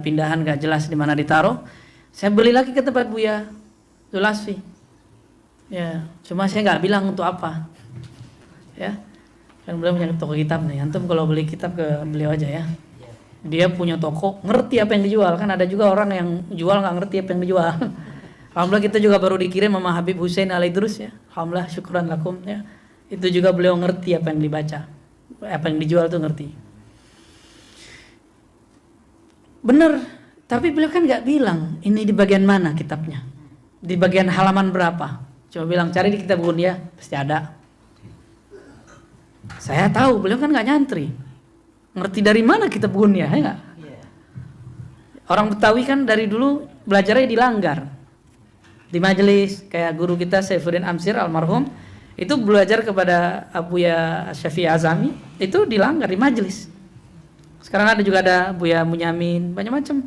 pindahan gak jelas di mana ditaruh. Saya beli lagi ke tempat Buya Zulasfi. Ya, cuma saya nggak bilang untuk apa. Ya, kan beliau punya toko kitab nih. Antum kalau beli kitab ke beliau aja ya. Dia punya toko, ngerti apa yang dijual. Kan ada juga orang yang jual nggak ngerti apa yang dijual. Alhamdulillah kita juga baru dikirim sama Habib Hussein Alaidrus ya. Alhamdulillah syukran lakum ya. Itu juga beliau ngerti apa yang dibaca. Apa yang dijual tuh ngerti. Bener, tapi beliau kan nggak bilang ini di bagian mana kitabnya. Di bagian halaman berapa. Coba bilang cari di kitab Gunya, pasti ada. Saya tahu, beliau kan nggak nyantri. Ngerti dari mana kitab Gunya, ya nggak? Orang Betawi kan dari dulu belajarnya di langgar. Di majelis, kayak guru kita Saifuddin Amsir almarhum, itu belajar kepada Abuya Syafi'i Azami, itu di langgar, di majelis. Sekarang juga ada Buya Munyamin, macam-macam.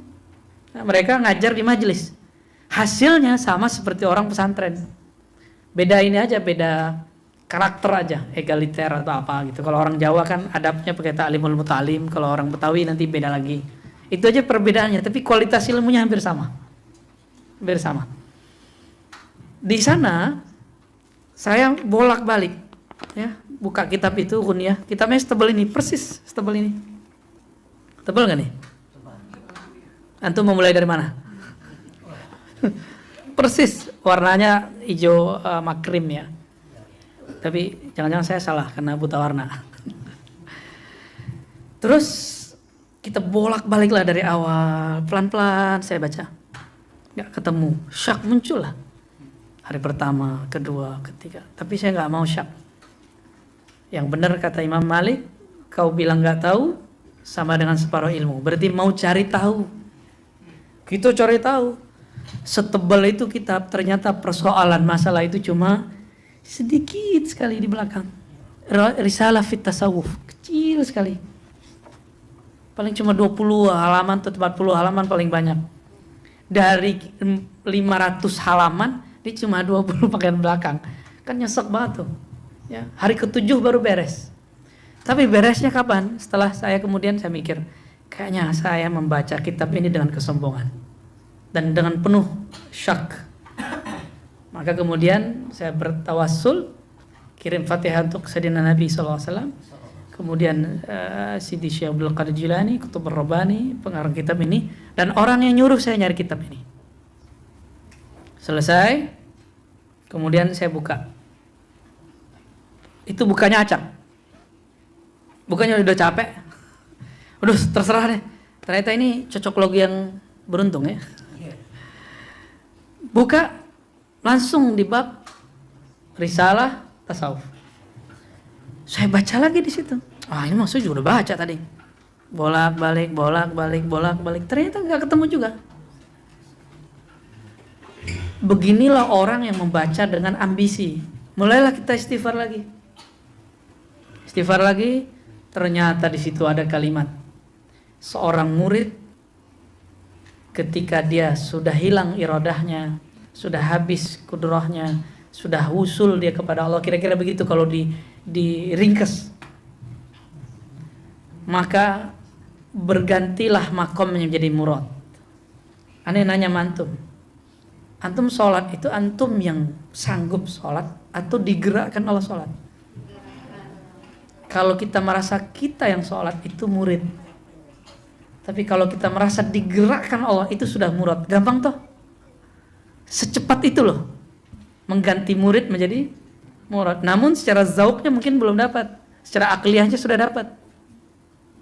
Nah, mereka ngajar di majelis. Hasilnya sama seperti orang pesantren. Beda ini aja, beda karakter aja, egaliter atau apa gitu. Kalau orang Jawa kan adabnya pakai ta'limul muta'alim, kalau orang Betawi nanti beda lagi. Itu aja perbedaannya, tapi kualitas ilmunya hampir sama. Hampir sama. Di sana saya bolak-balik ya, buka kitab itu Gunya. Kitabnya setebal ini, persis setebal ini. Tebal gak nih? Antum mau mulai dari mana? Persis warnanya hijau makrim ya. Tapi jangan-jangan saya salah karena buta warna. Terus kita bolak-balik lah dari awal, pelan-pelan saya baca. Gak ketemu, syak muncul lah. Hari pertama, kedua, ketiga. Tapi saya gak mau syak. Yang benar kata Imam Malik, kau bilang gak tahu sama dengan separuh ilmu. Berarti mau cari tahu. Kita cari tahu. Setebal itu kitab, ternyata persoalan masalah itu cuma sedikit sekali di belakang. Risalah fit tasawuf, kecil sekali. Paling cuma 20 halaman atau 40 halaman paling banyak. Dari 500 halaman, ini cuma 20 bagian belakang. Kan nyesek banget tuh. Ya, hari ke-7 baru beres. Tapi beresnya kapan? Setelah saya kemudian saya mikir, kayaknya saya membaca kitab ini dengan kesombongan dan dengan penuh syak. Maka kemudian saya bertawassul, kirim Fatihah untuk Sayyidina Nabi SAW. Kemudian Sidi Syekh Abdul Qadir Jilani, Kutub Ar-Rabbani, pengarang kitab ini, dan orang yang nyuruh saya nyari kitab ini. Selesai, kemudian saya buka. Itu bukanya acak. Bukannya udah capek, udah terserah deh. Ternyata ini cocok logi yang beruntung ya. Buka langsung di bab risalah tasawuf. Saya baca lagi di situ. Ini maksudnya juga udah baca tadi. Bolak-balik. Ternyata nggak ketemu juga. Beginilah orang yang membaca dengan ambisi. Mulailah kita istighfar lagi. Istighfar lagi. Ternyata di situ ada kalimat seorang murid ketika dia sudah hilang iradahnya, sudah habis kudrahnya, sudah wusul dia kepada Allah, kira-kira begitu kalau diringkas. Maka bergantilah makomnya menjadi murad. Aneh nanya mantum. Antum sholat itu antum yang sanggup sholat atau digerakkan Allah sholat? Kalau kita merasa kita yang sholat itu murid. Tapi kalau kita merasa digerakkan Allah itu sudah murad. Gampang toh? Secepat itu loh. Mengganti murid menjadi murad. Namun secara zauknya mungkin belum dapat. Secara akliyahnya sudah dapat.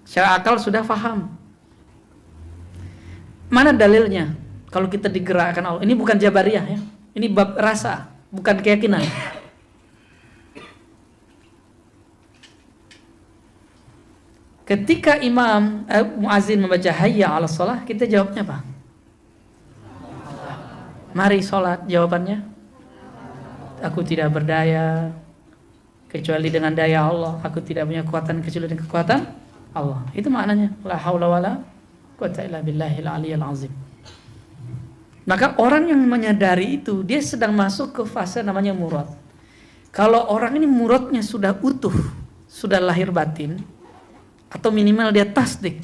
Secara akal sudah faham. Mana dalilnya? Kalau kita digerakkan Allah. Ini bukan jabariyah ya. Ini bab rasa. Bukan keyakinan. Ketika Imam Muazzin membaca hayya 'alas shalah, kita jawabnya apa? Mari sholat. Jawabannya, aku tidak berdaya kecuali dengan daya Allah. Aku tidak punya kekuatan kecuali dengan kekuatan Allah. Itu maknanya la haula wala quwwata illa billahil aliyyil azim. Maka orang yang menyadari itu, dia sedang masuk ke fase namanya murad. Kalau orang ini muradnya sudah utuh, sudah lahir batin, atau minimal dia tasdik,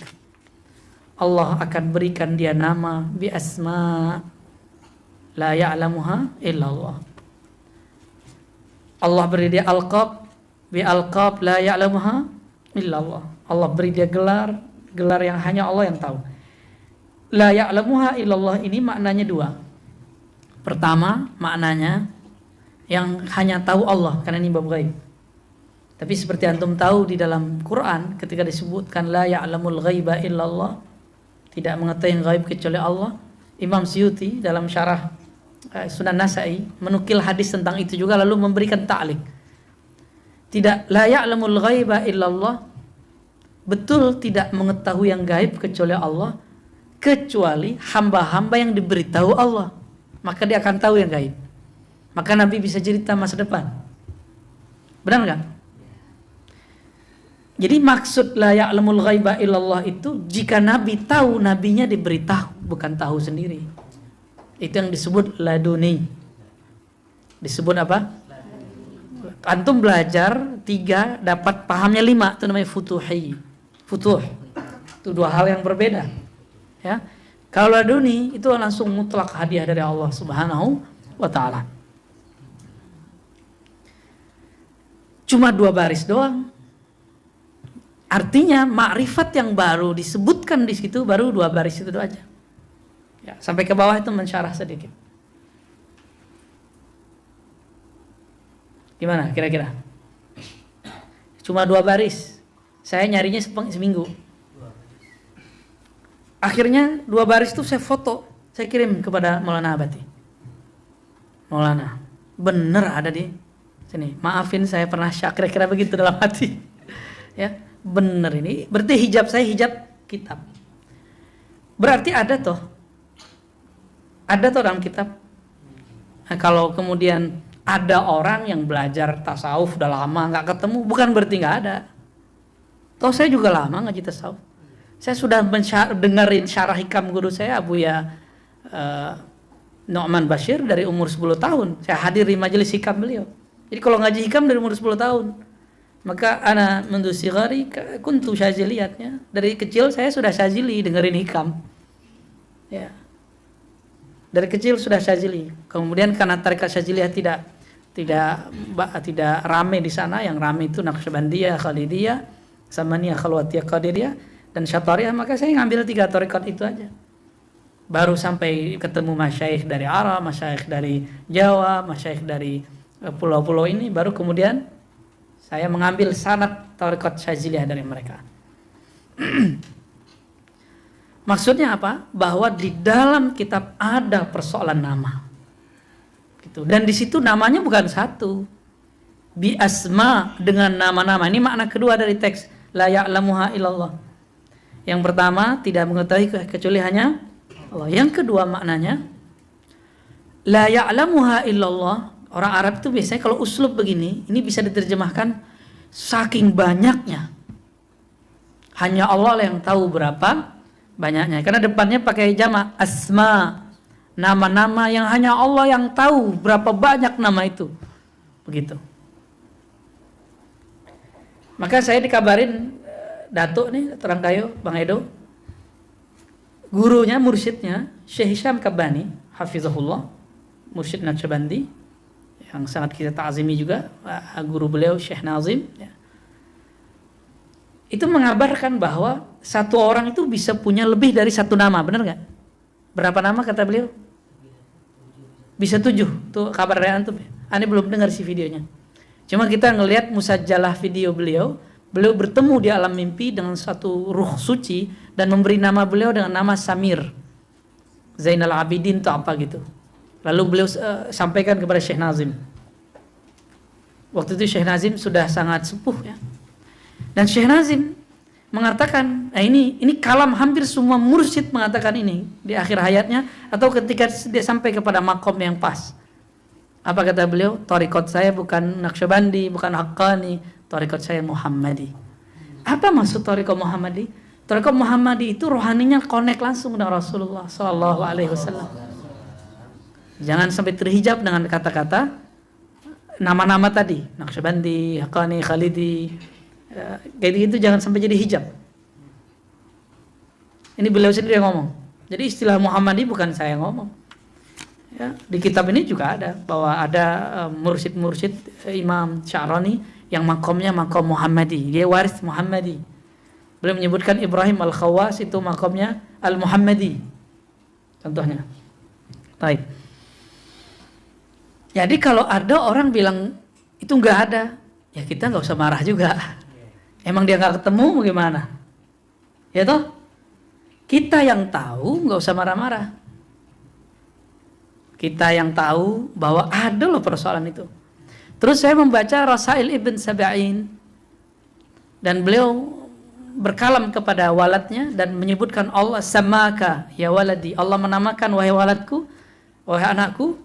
Allah akan berikan dia nama bi asma la ya'lamuha illallah. Allah beri dia alqab bi alqab la ya'lamuha illallah. Allah beri dia gelar yang hanya Allah yang tahu. La ya'lamuha illallah ini maknanya dua. Pertama, maknanya yang hanya tahu Allah, karena ini bab gaib. Tapi seperti antum tahu di dalam Quran ketika disebutkan la ya'lamul ghaiba illallah, tidak mengetahui yang gaib kecuali Allah, Imam Suyuti dalam syarah Sunan Nasa'i menukil hadis tentang itu juga lalu memberikan ta'liq. Tidak, la ya'lamul ghaiba illallah, betul tidak mengetahui yang gaib kecuali Allah, kecuali hamba-hamba yang diberitahu Allah, maka dia akan tahu yang gaib. Maka Nabi bisa cerita masa depan. Benar nggak? Jadi maksud la ya'lamul ghaiba illallah itu jika Nabi tahu, nabinya diberitahu, bukan tahu sendiri. Itu yang disebut laduni. Disebut apa? Antum belajar 3 dapat pahamnya 5, itu namanya futuhi. Futuh. Itu dua hal yang berbeda. Ya. Kalau laduni itu langsung mutlak hadiah dari Allah Subhanahu wa taala. Cuma 2 baris doang. Artinya makrifat yang baru disebutkan di situ baru 2 baris itu aja. Ya, sampai ke bawah itu mensyarah sedikit. Gimana kira-kira? Cuma 2 baris. Saya nyarinya seminggu. Akhirnya 2 baris itu saya foto, saya kirim kepada Maulana Abati. Maulana, bener ada di sini. Maafin saya pernah syak, kira-kira begitu dalam hati. Ya, bener ini. Berarti hijab saya hijab kitab. Berarti ada toh dalam kitab. Nah, kalau kemudian ada orang yang belajar tasawuf udah lama nggak ketemu, bukan berarti nggak ada. Toh saya juga lama ngaji tasawuf. Saya sudah dengerin syarah hikam guru saya Abuya Nu'man Bashir dari umur 10 tahun. Saya hadir di majelis hikam beliau. Jadi kalau ngaji hikam dari umur 10 tahun. Maka ana mundu sigari kuntu syaziliyatnya. Dari kecil saya sudah syazili dengerin hikam. Ya. Dari kecil sudah syazili. Kemudian karena tarekat syaziliyah tidak rame di sana, yang rame itu Naqsyabandiyah, Khalidiyah, Samaniyah, Khalwatiyah, Qadiriyah dan Syatariyah, maka saya ngambil 3 tarekat itu aja. Baru sampai ketemu masyayikh dari Arab, masyayikh dari Jawa, masyayikh dari pulau-pulau ini, baru kemudian saya mengambil sanad tarekat syaziliyah dari mereka. Maksudnya apa? Bahwa di dalam kitab ada persoalan nama. Gitu. Dan di situ namanya bukan satu. Bi asma, dengan nama-nama. Ini makna kedua dari teks la ya'lamuha illallah. Yang pertama, tidak mengetahui kecuali hanya Allah. Yang kedua maknanya la ya'lamuha illallah. Orang Arab itu biasanya kalau uslub begini, ini bisa diterjemahkan saking banyaknya. Hanya Allah yang tahu berapa banyaknya. Karena depannya pakai jamak asma, nama-nama yang hanya Allah yang tahu berapa banyak nama itu. Begitu. Maka saya dikabarin Datuk nih, Terang Kayo, Bang Edo, gurunya, mursyidnya Syekh Hisham Kabani, hafizahullah, mursyid Naqsyabandi, yang sangat kita ta'zimi juga, guru beliau Syekh Nazim, ya. Itu mengabarkan bahwa satu orang itu bisa punya lebih dari 1 nama, benar nggak? Berapa nama kata beliau? Bisa 7, tuh kabar dari antum ya. Ane belum dengar si videonya. Cuma kita ngelihat musajjalah video beliau bertemu di alam mimpi dengan satu ruh suci dan memberi nama beliau dengan nama Samir Zainal Abidin atau apa gitu. Lalu beliau sampaikan kepada Syekh Nazim. Waktu itu Syekh Nazim sudah sangat sepuh ya. Dan Syekh Nazim mengatakan, nah ini kalam hampir semua mursyid mengatakan ini di akhir hayatnya atau ketika dia sampai kepada makom yang pas. Apa kata beliau? Thariqat saya bukan Naqsyabandi, bukan Haqqani, thariqat saya Muhammadi. Apa maksud thariqat Muhammadi? Thariqat Muhammadi itu rohaninya connect langsung dengan Rasulullah sallallahu alaihi wasallam. Jangan sampai terhijab dengan kata-kata nama-nama tadi, Naqsyabandi, Haqqani, Khalidi. Kayak gitu jangan sampai jadi hijab. Ini beliau sendiri yang ngomong. Jadi istilah Muhammadi bukan saya ngomong. Ya, di kitab ini juga ada bahwa ada mursyid-mursyid Imam Sya'rani yang makomnya makom Muhammadi, dia waris Muhammadi. Beliau menyebutkan Ibrahim Al-Khawas itu makomnya Al-Muhammadi. Contohnya. Baik. Jadi kalau ada orang bilang itu nggak ada, ya kita nggak usah marah juga. Emang dia nggak ketemu bagaimana? Ya toh? Kita yang tahu nggak usah marah-marah. Kita yang tahu bahwa ada loh persoalan itu. Terus saya membaca Rasail Ibn Sab'in dan beliau berkalam kepada waladnya dan menyebutkan Allah samaka ya waladi. Allah menamakan wahai waladku, wahai anakku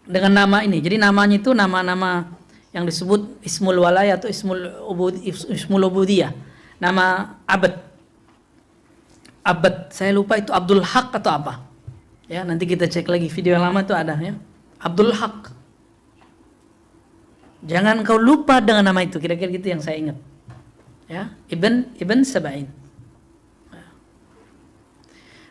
dengan nama ini. Jadi namanya itu nama-nama yang disebut ismul walaya atau ismul ubudiyah. Nama abad. Abad, saya lupa itu Abdul Haq atau apa. Ya, nanti kita cek lagi video yang lama itu ada ya. Abdul Haq. Jangan kau lupa dengan nama itu, kira-kira gitu yang saya ingat. Ya, Ibn Sab'in.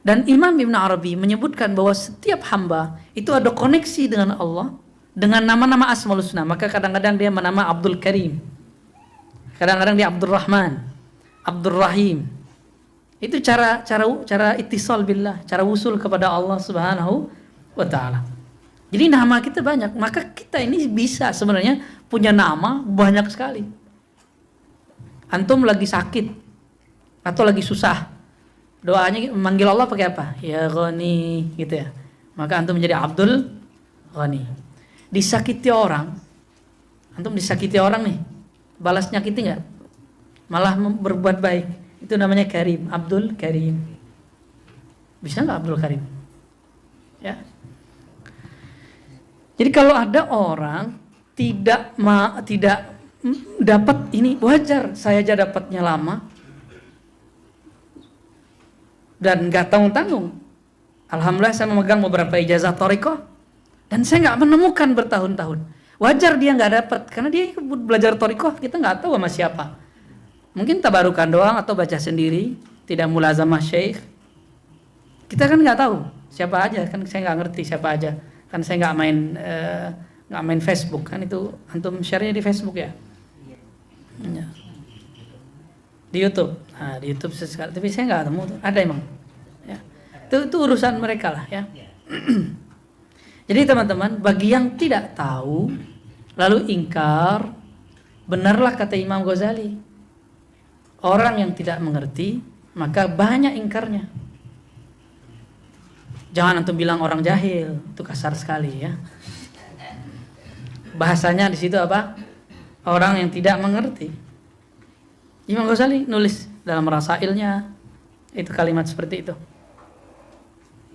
Dan Imam Ibn Arabi menyebutkan bahwa setiap hamba itu ada koneksi dengan Allah dengan nama-nama Asmaul Husna. Maka kadang-kadang dia menama Abdul Karim. Kadang-kadang dia Abdul Rahman, Abdul Rahim. Itu cara ittisal billah, cara usul kepada Allah Subhanahu wa taala. Jadi nama kita banyak, maka kita ini bisa sebenarnya punya nama banyak sekali. Antum lagi sakit atau lagi susah, doanya memanggil Allah pakai apa? Ya Ghani gitu ya. Maka antum menjadi Abdul Ghani. Disakiti orang, antum disakiti orang nih, balas nyakiti nggak? Malah berbuat baik. Itu namanya Karim, Abdul Karim. Bisa nggak Abdul Karim? Ya. Jadi kalau ada orang tidak dapat ini, wajar. Saya aja dapatnya lama dan nggak tanggung-tanggung. Alhamdulillah saya memegang beberapa ijazah thariqah dan saya nggak menemukan bertahun-tahun. Wajar dia nggak dapat karena dia belajar thariqah, kita nggak tahu sama siapa. Mungkin tabarukan doang atau baca sendiri, tidak mulazamah syekh. Kita kan nggak tahu siapa aja, kan saya nggak ngerti siapa aja. Kan saya nggak main Facebook, kan itu antum share-nya di Facebook ya. Ya. Di YouTube. Nah, di YouTube sesekali, tapi saya nggak ketemu tuh. Ada emang. Ya. Itu urusan mereka lah ya. Jadi teman-teman, bagi yang tidak tahu lalu ingkar, benarlah kata Imam Ghazali. Orang yang tidak mengerti, maka banyak ingkarnya. Jangan antum bilang orang jahil, itu kasar sekali ya. Bahasanya di situ apa? Orang yang tidak mengerti. Imam Ghazali nulis dalam rasailnya itu kalimat seperti itu.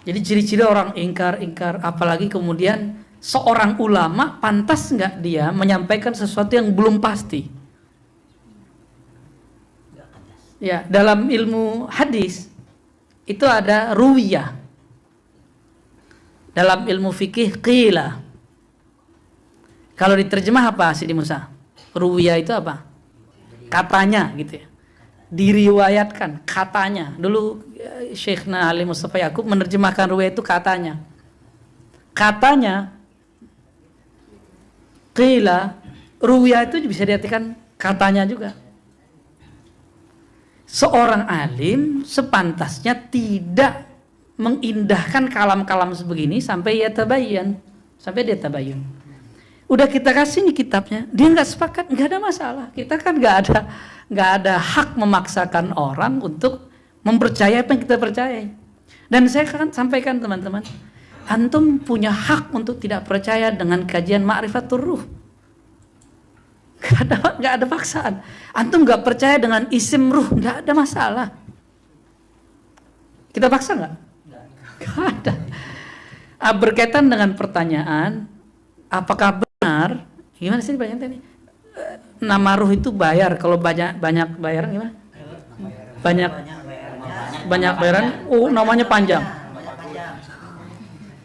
Jadi ciri-ciri orang ingkar, apalagi kemudian seorang ulama pantas nggak dia menyampaikan sesuatu yang belum pasti. Ya, dalam ilmu hadis itu ada ruwiyah. Dalam ilmu fikih qila. Kalau diterjemah apa Sidi Musa? Ruwiyah itu apa? Katanya gitu ya. Diriwayatkan katanya. Dulu Syekhna Ali Mustafa Yaqub menerjemahkan ruwiyah itu katanya. Katanya qila, ruwiyah itu bisa diartikan katanya juga. Seorang alim sepantasnya tidak mengindahkan kalam-kalam sebegini sampai dia tabayyan. Udah kita kasih nih kitabnya, dia nggak sepakat, nggak ada masalah. Kita kan nggak ada hak memaksakan orang untuk mempercayai apa yang kita percayai. Dan saya akan sampaikan teman-teman, antum punya hak untuk tidak percaya dengan kajian Ma'rifatur Ruh. Gak ada paksaan. Antum gak percaya dengan isim ruh, gak ada masalah. Kita paksa gak? Gak ada. Berkaitan dengan pertanyaan, apakah benar? Gimana sih pertanyaan tadi? Nama ruh itu bayar. Kalau banyak bayaran gimana? Banyak bayaran. Oh, namanya panjang.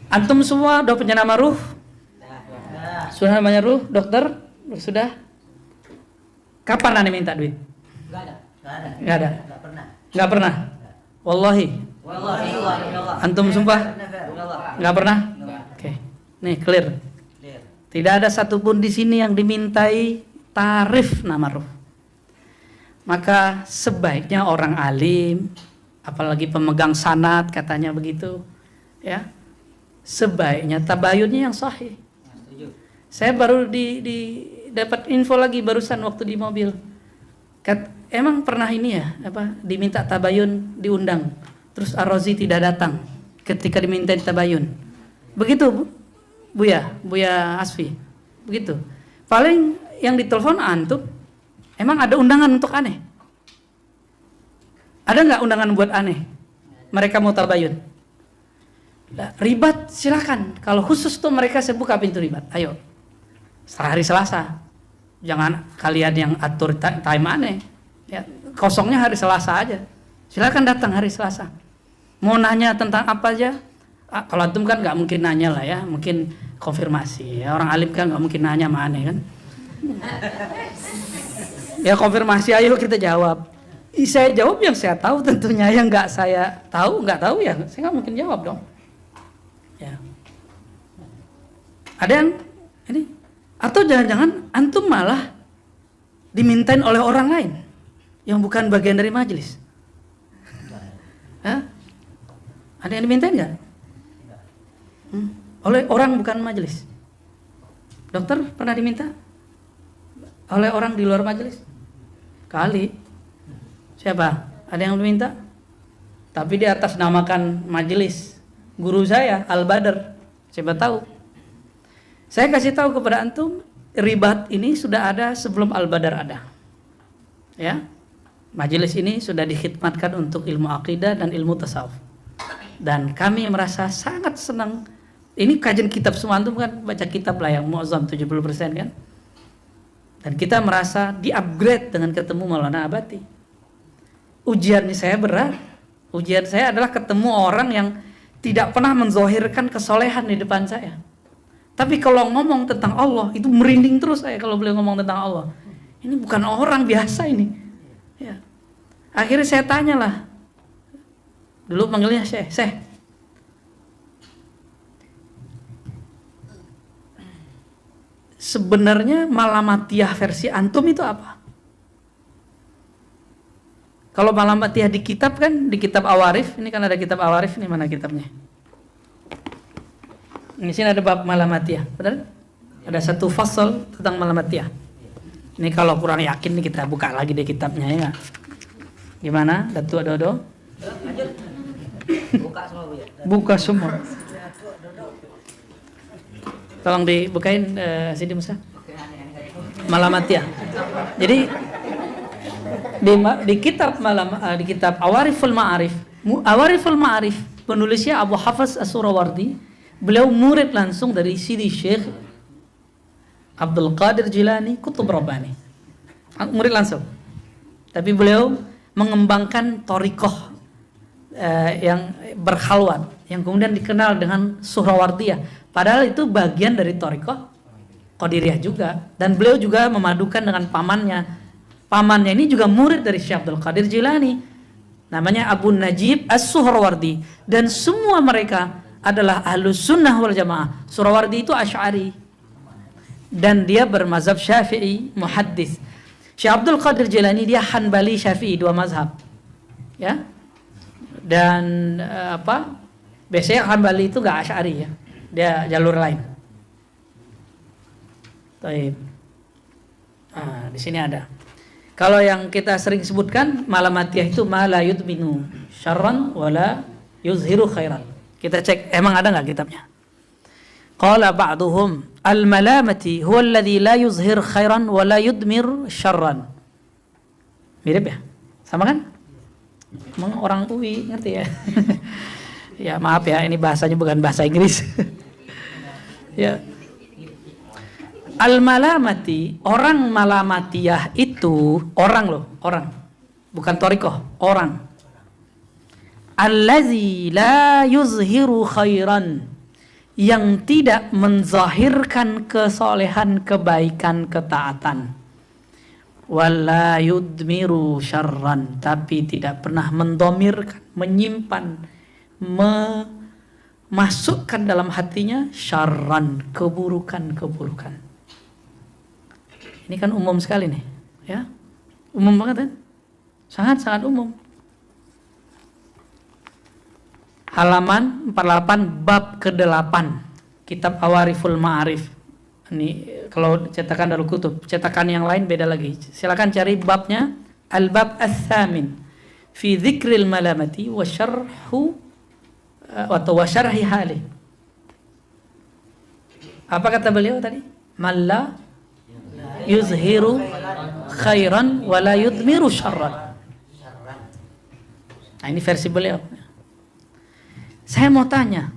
Antum semua udah punya nama ruh? Sudah namanya ruh, dokter? Sudah? Kapan Anda minta duit? Nggak ada. Nggak pernah. Wallahi. Wallahi. Antum sumpah? Nggak pernah? Oke. Nih clear. Tidak ada satupun di sini yang dimintai tarif nama ruh. Maka sebaiknya orang alim, apalagi pemegang sanad katanya begitu, ya. Sebaiknya tabayunnya yang sahih. Saya baru dapat info lagi barusan waktu di mobil. Emang pernah ini ya, diminta tabayun diundang, terus Ar-Razi tidak datang ketika diminta tabayun. Begitu Buya Asfi, begitu. Paling yang ditelepon antum, emang ada undangan untuk aneh? Ada nggak undangan buat aneh? Mereka mau tabayun. Ribat silakan. Kalau khusus tuh mereka saya buka pintu ribat. Ayo, hari Selasa. Jangan kalian yang atur time aneh. Ya, kosongnya hari Selasa aja. Silakan datang hari Selasa. Mau nanya tentang apa aja? Kalau antum kan nggak mungkin nanya lah ya, mungkin konfirmasi. Ya, orang alim kan nggak mungkin nanya sama aneh kan. Ya konfirmasi, ayo kita jawab. Saya jawab yang saya tahu tentunya, yang nggak saya tahu ya saya nggak mungkin jawab dong. Ya. Ada yang ini atau jangan-jangan antum malah dimintain oleh orang lain yang bukan bagian dari majelis. Hah? Ada yang dimintain nggak? Oleh orang bukan majelis. Dokter pernah diminta oleh orang di luar majelis? Kali. Siapa? Ada yang diminta? Tapi di atas namakan majelis. Guru saya Al-Badr. Siapa tahu? Saya kasih tahu kepada antum, ribat ini sudah ada sebelum Al-Badr ada. Ya. Majelis ini sudah dikhidmatkan untuk ilmu akidah dan ilmu tasawuf. Dan kami merasa sangat senang. Ini kajian kitab semua, antum kan baca kitab lah yang muazzam 70% kan. Dan kita merasa di-upgrade dengan ketemu Maulana Abati. Ujian saya berat. Ujian saya adalah ketemu orang yang tidak pernah menzohirkan kesolehan di depan saya. Tapi kalau ngomong tentang Allah, itu merinding terus saya kalau beliau ngomong tentang Allah. Ini bukan orang biasa ini. Ya. Akhirnya saya tanyalah. Dulu panggilnya Syekh. Sebenarnya Malamatiyah versi antum itu apa? Kalau Malamatiyah di kitab kan, di kitab Awarif, ini kan ada kitab Awarif, ini mana kitabnya? Di sini ada bab Malamatiyah, benar? Ada satu fasal tentang Malamatiyah. Ini kalau kurang yakin nih kita buka lagi di kitabnya ya. Gimana? Datuk Dodo? Buka semua Bu ya. Buka semua. Tolong dibukain Sidi Musa. Malamatiyah. Jadi di kitab di kitab Awariful Ma'arif penulisnya Abu Hafiz As-Surawardi, beliau murid langsung dari Sidi Syekh Abdul Qadir Jilani Qutb Rabbani. Murid langsung. Tapi beliau mengembangkan thariqah yang berkhalwat yang kemudian dikenal dengan Suhrawardiyah. Padahal itu bagian dari thariqah Qadiriyah juga, dan beliau juga memadukan dengan pamannya. Pamannya ini juga murid dari Syekh Abdul Qadir Jilani, namanya Abu Najib As-Suhrawardi, dan semua mereka adalah Ahlus Sunnah wal Jamaah. Suhrawardi itu Asy'ari dan dia bermazhab Syafi'i muhaddits. Syekh Abdul Qadir Jilani dia Hanbali Syafi'i, dua mazhab. Ya. Dan biasanya Hanbali itu enggak Asy'ari ya. Dia jalur lain. Baik. Di sini ada. Kalau yang kita sering sebutkan Malamatiyah itu ma la yudminu syarran wala yuzhiru khairan. Kita cek emang ada enggak kitabnya. Qala ba'duhum al-malamati huwa alladhi la yuzhir khairan wala yudmir syarran. Mirip ya? Sama kan? Emang orang UI ngerti ya? Ya maaf ya, ini bahasanya bukan bahasa Inggris. Ya. Al-malamati, orang malamatiyah itu orang loh, orang. Bukan thariqah, orang. Allazi la yuzhiru khairan, yang tidak menzahirkan kesolehan, kebaikan, ketaatan. wala yudmiru syarran, tapi tidak pernah mendomirkan, menyimpan, memasukkan dalam hatinya syarran, keburukan-keburukan. Ini kan umum sekali nih, ya. Umum banget kan? Sangat-sangat umum. Halaman 48 bab ke-8 kitab Awariful Ma'arif. Ini kalau cetakan Darul Kutub, cetakan yang lain beda lagi. Silakan cari babnya, Al-Bab Ats-Tsamin fi Dzikril Malamati wa Syarhu atau wa Syarhi Hali. Apa kata beliau tadi? Malla yuzhiru khairan wa la yudmiru syarran. Nah, ini versi beliau. Saya mau tanya,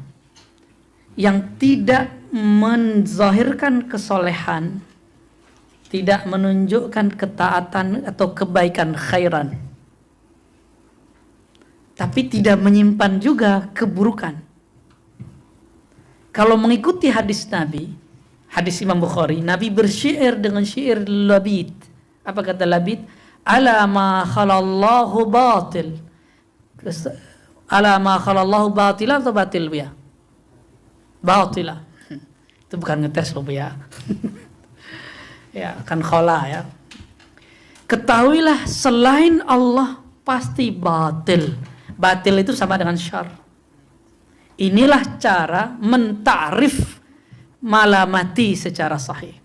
yang tidak menzahirkan kesolehan, tidak menunjukkan ketaatan atau kebaikan khairan, tapi tidak menyimpan juga keburukan. Kalau mengikuti hadis Nabi, hadis Imam Bukhari, Nabi bersyair dengan syair labid. Apa kata labid? Ala ma khalallahu batil. Ala ma khalallahu batila atau batil ya? Batila. Itu bukan ngetes loh ya. Ya, kan khala ya. Ketahuilah selain Allah pasti batil. Batil itu sama dengan syar. Inilah cara mentarif malamati secara sahih.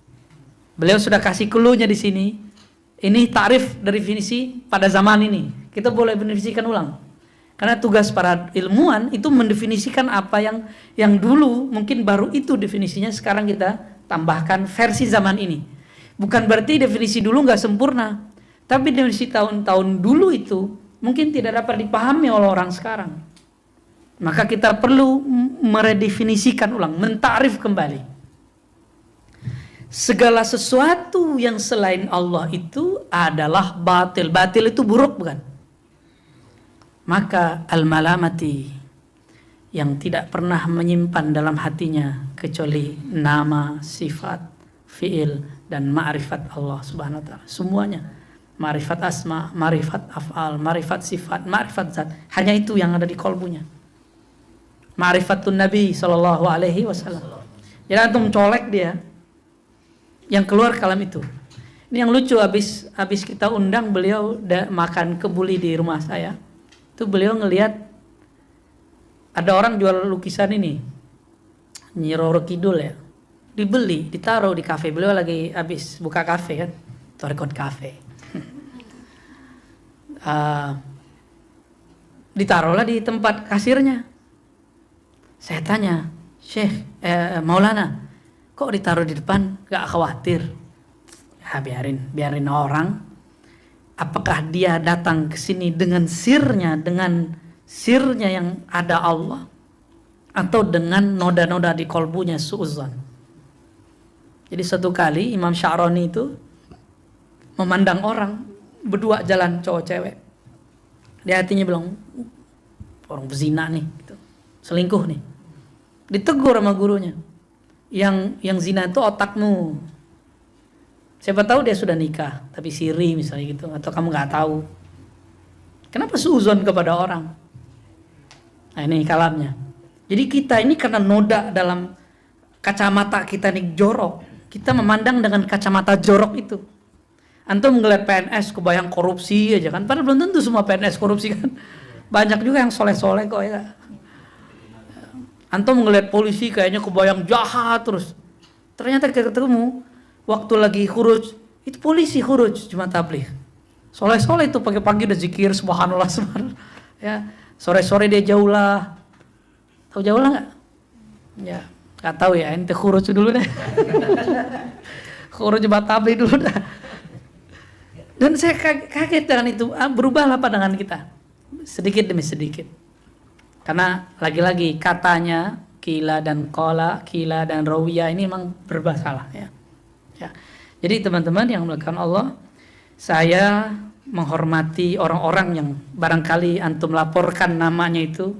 Beliau sudah kasih clue-nya di sini. Ini tarif definisi pada zaman ini. Kita boleh mendefinisikan ulang. Karena tugas para ilmuwan itu mendefinisikan apa yang dulu mungkin baru itu definisinya, sekarang kita tambahkan versi zaman ini. Bukan berarti definisi dulu nggak sempurna, tapi definisi tahun-tahun dulu itu mungkin tidak dapat dipahami oleh orang sekarang. Maka kita perlu meredefinisikan ulang, mentarif kembali. Segala sesuatu yang selain Allah itu adalah batil. Batil itu buruk bukan? Maka al-malamati, yang tidak pernah menyimpan dalam hatinya kecuali nama, sifat, fi'il dan ma'rifat Allah Subhanahu wa taala. Semuanya. Ma'rifat asma, ma'rifat af'al, ma'rifat sifat, ma'rifat zat. Hanya itu yang ada di kalbunya. Ma'rifatun Nabi sallallahu alaihi wasallam. Jadi antum colek dia, yang keluar kalam itu. Ini yang lucu, habis kita undang beliau makan kebuli di rumah saya. Itu beliau ngelihat ada orang jual lukisan ini, Nyi Roro Kidul ya, dibeli, ditaruh di kafe. Beliau lagi habis buka kafe kan, Torikon Cafe. Ditaruhlah di tempat kasirnya. Saya tanya, Syekh Maulana, kok ditaruh di depan? Gak khawatir? Ya biarin orang. Apakah dia datang ke sini dengan sirnya yang ada Allah, atau dengan noda-noda di kolbunya suuzan? Jadi suatu kali Imam Sya'rani itu memandang orang berdua jalan cowok cewek. Di hatinya bilang, orang berzina nih, gitu. Selingkuh nih. Ditegur sama gurunya. Yang zina itu otakmu. Siapa tahu dia sudah nikah, tapi siri misalnya gitu, atau kamu nggak tahu. Kenapa suuzon kepada orang? Nah ini kalamnya. Jadi kita ini karena noda dalam kacamata kita nih jorok, kita memandang dengan kacamata jorok itu. Antum ngeliat PNS kebayang korupsi aja kan, padahal belum tentu semua PNS korupsi kan. Banyak juga yang soleh-soleh kok ya. Antum ngeliat polisi kayaknya kebayang jahat terus. Ternyata ketemu waktu lagi khuruj, itu polisi khuruj cuma tabligh. Soleh-soleh itu pagi-pagi udah zikir subhanallah subhanallah. Ya, sore-sore dia jaulah. Tahu jaulah enggak? Ya, enggak tahu ya, ente khuruj dulu deh. Khuruj coba tabligh dulu dah. Dan saya kaget dengan itu, berubahlah pandangan kita. Sedikit demi sedikit. Karena lagi-lagi katanya kila dan kola, kila dan rawiyah ini memang bermasalah ya. Ya. Jadi teman-teman yang melakukan Allah, saya menghormati orang-orang yang barangkali antum laporkan namanya itu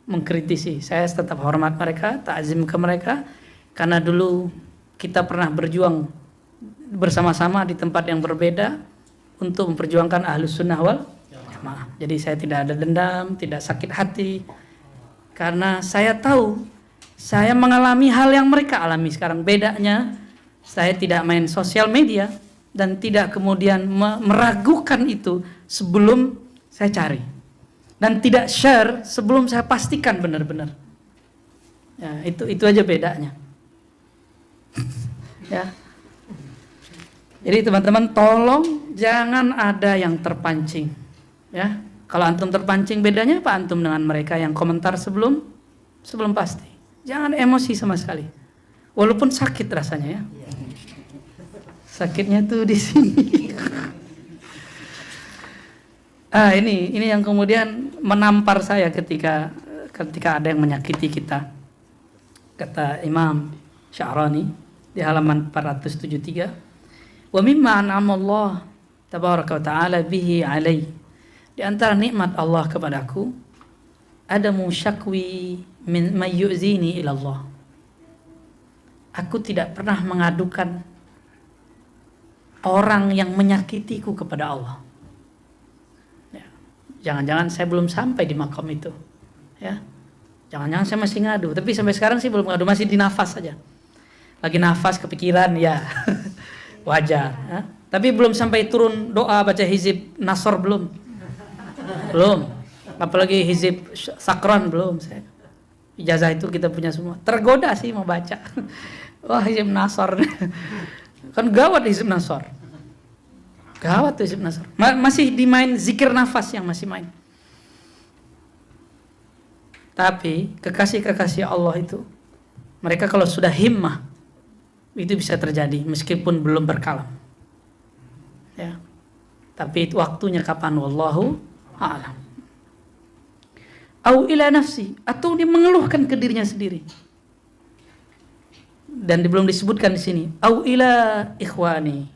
mengkritisi. Saya tetap hormat mereka, takzim ke mereka, karena dulu kita pernah berjuang bersama-sama di tempat yang berbeda, untuk memperjuangkan Ahlus Sunnah wal Jamaah. Jadi saya tidak ada dendam, tidak sakit hati, karena saya tahu saya mengalami hal yang mereka alami sekarang. Bedanya saya tidak main sosial media dan tidak kemudian meragukan itu sebelum saya cari, dan tidak share sebelum saya pastikan benar-benar. Ya, itu aja bedanya. Ya. Jadi teman-teman tolong jangan ada yang terpancing. Ya. Kalau antum terpancing, bedanya apa antum dengan mereka yang komentar sebelum pasti. Jangan emosi sama sekali. Walaupun sakit rasanya ya. Sakitnya tuh di sini. Ini yang kemudian menampar saya ketika ada yang menyakiti kita. Kata Imam Sya'rani di halaman 473, wa mimma an'ama Allah tabaraka wa ta'ala bihi alai, di antara nikmat Allah kepadaku ada musyakwi min mayyuzini ila Allah, aku tidak pernah mengadukan orang yang menyakitiku kepada Allah. Ya. Jangan-jangan saya belum sampai di makam itu, ya. Jangan-jangan saya masih ngadu, tapi sampai sekarang sih belum ngadu, masih di nafas saja. Lagi nafas kepikiran ya, wajar. Ya. Tapi belum sampai turun doa baca hizib Nasr belum. Apalagi hizib Sakron belum saya. Ijazah itu kita punya semua. Tergoda sih mau baca. Wah hizib Nasr. Kan gawat hizib Nasr. Gawat hizib Nasr. Masih dimain zikir nafas yang masih main. Tapi kekasih-kekasih Allah itu, mereka kalau sudah himmah, itu bisa terjadi meskipun belum berkalam. Ya. Tapi itu waktunya kapan, wallahu a'lam. Au ila nafsi, atau dia mengeluhkan ke dirinya sendiri. Dan belum disebutkan di sini. Au ila ikhwani.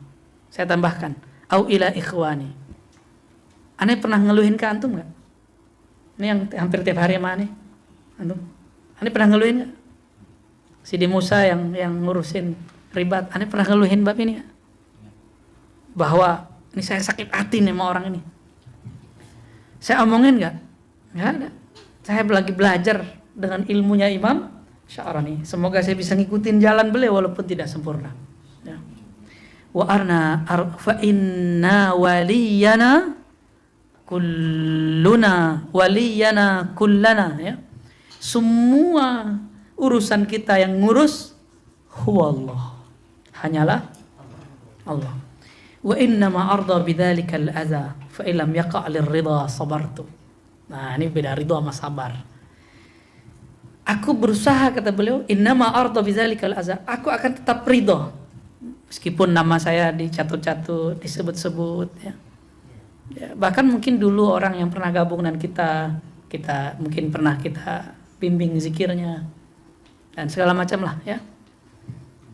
Saya tambahkan, au ila ikhwani. Aneh pernah ngeluhin ke antum enggak? Ini yang hampir tiap hari sama aneh. Aneh pernah ngeluhin gak? Sidi Musa yang ngurusin ribat, aneh pernah ngeluhin bab ini gak? Bahwa ini saya sakit hati nih sama orang ini. Saya omongin gak? Gak ada. Saya lagi belajar dengan ilmunya Imam Sya'rani. Semoga saya bisa ngikutin jalan beliau walaupun tidak sempurna. Ya. Wa arna fa inna waliyana kulluna waliyana kullana, ya. Semua urusan kita yang ngurus huwallah, hanyalah Allah. Wa innama arda bidzalika al-adza fa illam yaqa' lir-ridha sabartu. Nah, ini beda ridha sama sabar. Aku berusaha, kata beliau, innama arda bidzalika al-adza, aku akan tetap ridha meskipun nama saya dicatut-catut, disebut-sebut, ya. Ya, bahkan mungkin dulu orang yang pernah gabung dengan kita mungkin pernah kita bimbing zikirnya dan segala macam lah, ya.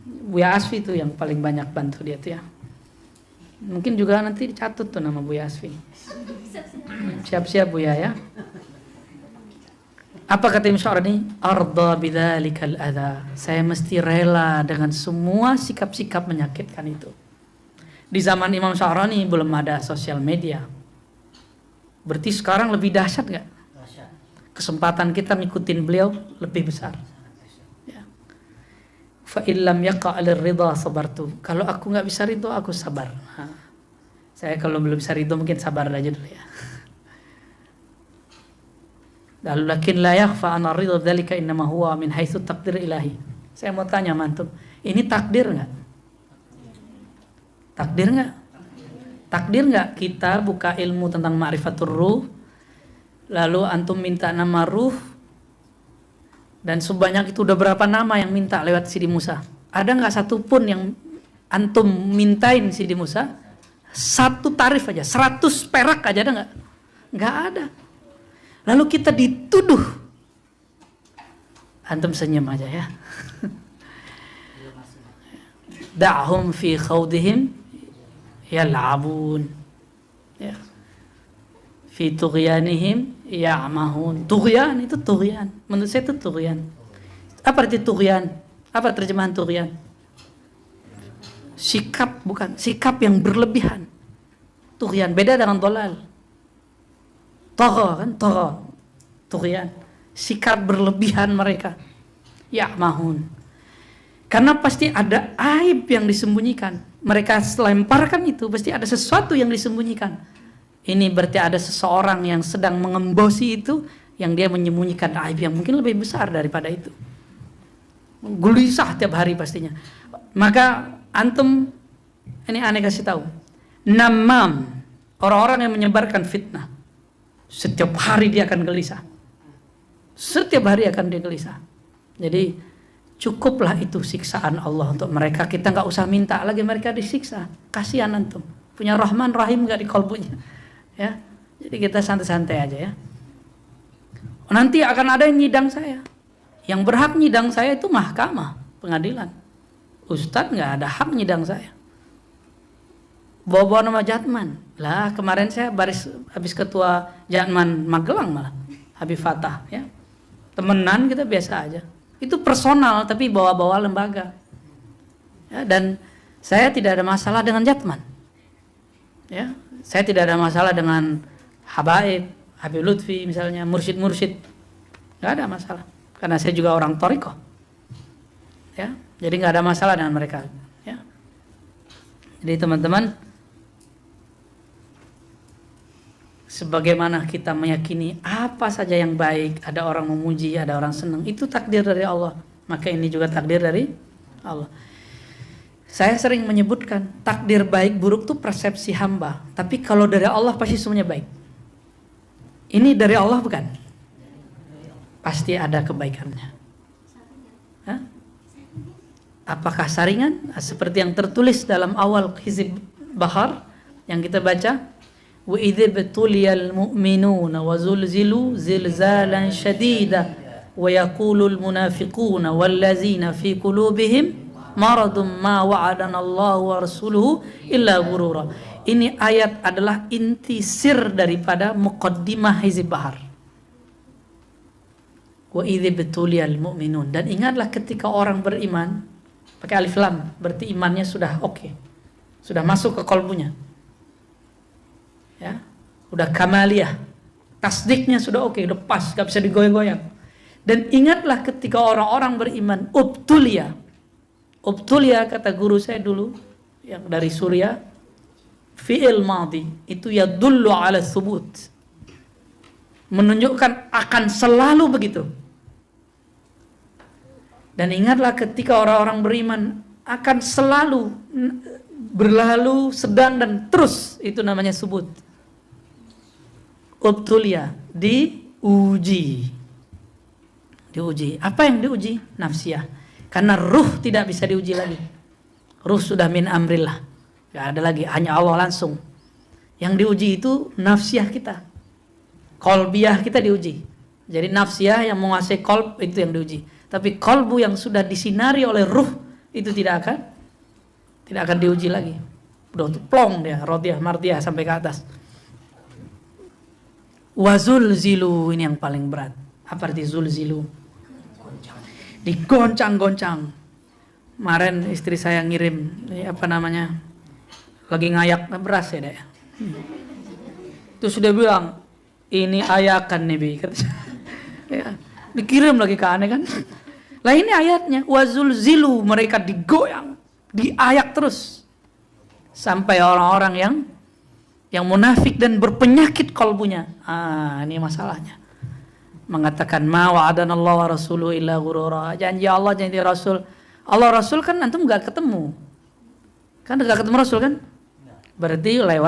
Buya Asfi itu yang paling banyak bantu dia tuh, ya. Mungkin juga nanti dicatut tuh nama Buya Asfi. Siap-siap Buya, ya. Apa kata Imam Sya'rani? Arda bidzalikal adza. Saya mesti rela dengan semua sikap-sikap menyakitkan itu. Di zaman Imam Sya'rani belum ada sosial media. Berarti sekarang lebih dahsyat gak? Kesempatan kita ngikutin beliau lebih besar. Ya. Fa illam yaqa' lir-ridha sabartu. Kalau aku nggak bisa ridho, aku sabar. Saya kalau belum bisa ridho mungkin sabar aja dulu, ya. Lakin la yakhfa anna ridha dzalika innama huwa min haitsu taqdir ilahi. Saya mau tanya mantum, ini takdir nggak? Takdir nggak? Takdir nggak kita buka ilmu tentang ma'rifatur ruh, lalu antum minta nama ruh, dan sebanyak itu udah berapa nama yang minta lewat Sidi Musa? Ada nggak satu pun yang antum mintain Sidi Musa? Satu tarif aja, 100 perak aja ada nggak? Nggak ada. Lalu kita dituduh. Antum senyum aja, ya. Da'hum fi khawdihim yal'abun, ya. Fi tughyanihim ya'mahun. Tughyan itu tughyan. Menurut saya itu tughyan. Apa arti tughyan? Apa terjemahan tughyan? Sikap, bukan sikap yang berlebihan. tughyan. Beda dengan dolal. Tagha kan, tagha. Tughyan. Sikap berlebihan mereka. Ya'mahun. Karena pasti ada aib yang disembunyikan. Mereka lemparkan itu, pasti ada sesuatu yang disembunyikan. Ini berarti ada seseorang yang sedang mengembosi itu, yang dia menyembunyikan aib yang mungkin lebih besar daripada itu. Gelisah tiap hari pastinya. Maka antum, ini aneh kasih tahu, namam, orang-orang yang menyebarkan fitnah, setiap hari dia akan gelisah. Setiap hari akan dia gelisah. Jadi cukuplah itu siksaan Allah untuk mereka. Kita nggak usah minta lagi mereka disiksa. Kasihan antum. Punya Rahman Rahim nggak di kolbunya. Ya. Jadi kita santai-santai aja ya. Nanti akan ada yang nyidang saya. Yang berhak nyidang saya itu mahkamah, pengadilan. Ustadz nggak ada hak nyidang saya. Bawa-bawa nama Jatman. Lah kemarin saya habis ketua Jatman Magelang malah. Habib Fatah ya. Temenan kita biasa aja. Itu personal tapi bawa-bawa lembaga. Ya, dan saya tidak ada masalah dengan Jatman. Ya, saya tidak ada masalah dengan Habaib, Habib Lutfi misalnya, mursyid-mursyid. Nggak ada masalah. Karena saya juga orang Thariqah. Ya, jadi nggak ada masalah dengan mereka. Ya. Jadi teman-teman, sebagaimana kita meyakini apa saja yang baik, ada orang memuji, ada orang senang, itu takdir dari Allah. Maka ini juga takdir dari Allah. Saya sering menyebutkan takdir baik buruk itu persepsi hamba. Tapi kalau dari Allah pasti semuanya baik. Ini dari Allah bukan? Pasti ada kebaikannya. Hah? Apakah saringan? Seperti yang tertulis dalam awal Hizb Bahar yang kita baca. وَإِذِ ابْتُلِيَ الْمُؤْمِنُونَ وَزُلْزِلُوا زِلْزَالًا شَدِيدًا وَيَقُولُ الْمُنَافِقُونَ وَالَّذِينَ فِي قُلُوبِهِمْ مَرَضٌ مَا وَعَدَنَا اللَّهُ وَرَسُولُهُ إِلَّا غُرُورًا. Ini ayat adalah inti sir daripada muqaddimah Hizb Bahar. وَإِذِ ابْتُلِيَ الْمُؤْمِنُونَ. Dan ingatlah ketika orang beriman, pakai alif lam, berarti imannya sudah oke. Sudah masuk ke kolbunya. Ya, udah kamaliyah, tasdiknya sudah oke, udah pas, gak bisa digoyang-goyang. Dan ingatlah ketika orang-orang beriman, ubtulia kata guru saya dulu yang dari Suriah, fi'il madhi itu yadullu ala thubut, menunjukkan akan selalu begitu. Dan ingatlah ketika orang-orang beriman akan selalu berlalu, sedang dan terus, itu namanya subut. Ubtulia, diuji. Apa yang diuji? Nafsiyah. Karena ruh tidak bisa diuji lagi. Ruh sudah min amrillah. Gak ada lagi, hanya Allah langsung. Yang diuji itu nafsiyah kita. Kolbiyah kita diuji. Jadi nafsiyah yang menguasai kolb itu yang diuji. Tapi kolbu yang sudah disinari oleh ruh itu tidak akan diuji lagi. Udah plong dia, rodiyah, mardiyah sampai ke atas. Wazulzilu, ini yang paling berat. Apa arti zulzilu? Digoncang-goncang. Kemarin istri saya ngirim, lagi ngayak beras ya deh. Terus sudah bilang, ini ayakan Nabi. Ya, dikirim lagi ke aneh kan. Lah ini ayatnya, wazulzilu, mereka digoyang, diayak terus. Sampai orang-orang yang munafik dan berpenyakit kalbunya. Ini masalahnya. Mengatakan ma wa'adanallahu wa rasuluhu illa ghurura. Janji Allah, janji Rasul. Allah Rasul kan antum enggak ketemu. Kan enggak ketemu Rasul kan? Berarti lewat